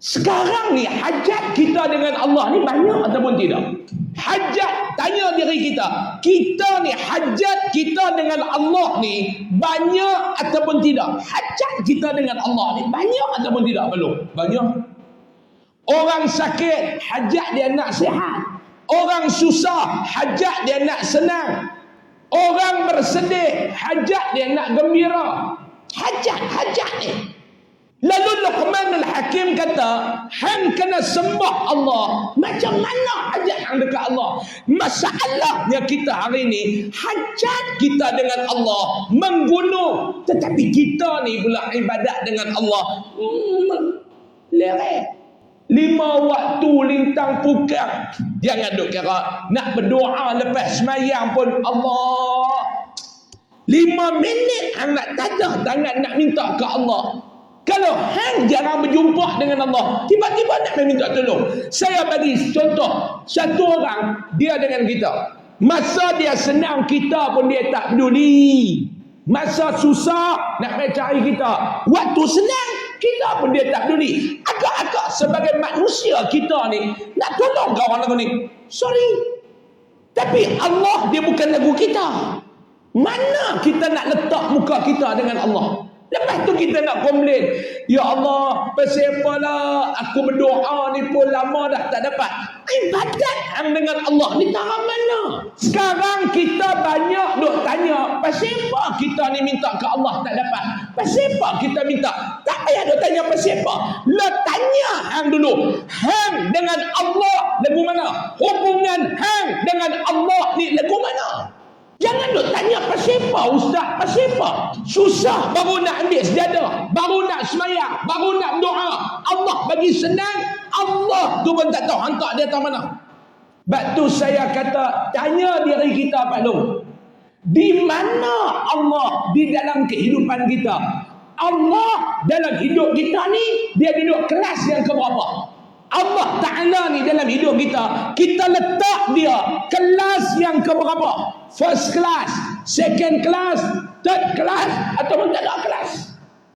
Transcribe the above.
Sekarang ni hajat kita dengan Allah ni banyak ataupun tidak? Hajat, tanya diri kita. Kita ni hajat kita dengan Allah ni banyak ataupun tidak? Hajat kita dengan Allah ni banyak ataupun tidak? Belum. Banyak. Orang sakit, hajat dia nak sihat. Orang susah, hajat dia nak senang. Orang bersedih, hajat dia nak gembira. Hajat ni. Lalu Luqman al-Hakim kata, hang kena sembah Allah. Macam mana hajat hang dekat Allah? Masalahnya kita hari ni, hajat kita dengan Allah menggunung. Tetapi kita ni pula ibadat dengan Allah lerek. 5 waktu lintang pukang. Jangan duk kira nak berdoa lepas semayang pun Allah. 5 minit hang nak tadah tangan nak minta ke Allah. Kalau hang jarang berjumpa dengan Allah, tiba-tiba nak minta tolong. Saya bagi contoh, satu orang dia dengan kita. Masa dia senang kita pun dia tak peduli. Masa susah nak cari kita. Waktu senang kita pun dia tak peduli. Agak-agak sebagai manusia kita ni nak tolong kawan lagu ni. Sorry. Tapi Allah dia bukan lagu kita. Mana kita nak letak muka kita dengan Allah? Lepas tu kita nak komplain. Ya Allah, pasal apalah aku berdoa ni pun lama dah tak dapat. Ibadat hang dengan Allah ni tak mana? Sekarang kita banyak duk tanya, pasal apa kita ni minta ke Allah tak dapat? Pasal apa kita minta? Tak payah duk tanya pasal apa. Lah tanya hang dulu. Hang dengan Allah lagu mana? Hubungan hang dengan Allah ni lagu mana? Jangan duk tanya pasal apa ustaz, pasal apa? Susah baru nak ambil sejadah, baru nak semayang, baru nak doa. Allah bagi senang, Allah tu pun tak tahu hantar dia tak mana. Sebab tu saya kata, tanya diri kita Pak Long. Di mana Allah di dalam kehidupan kita? Allah dalam hidup kita ni, dia duduk kelas yang keberapa? Allah Ta'ala ni dalam hidup kita, kita letak dia kelas yang keberapa? First class, second class, third class, ataupun tak ada kelas.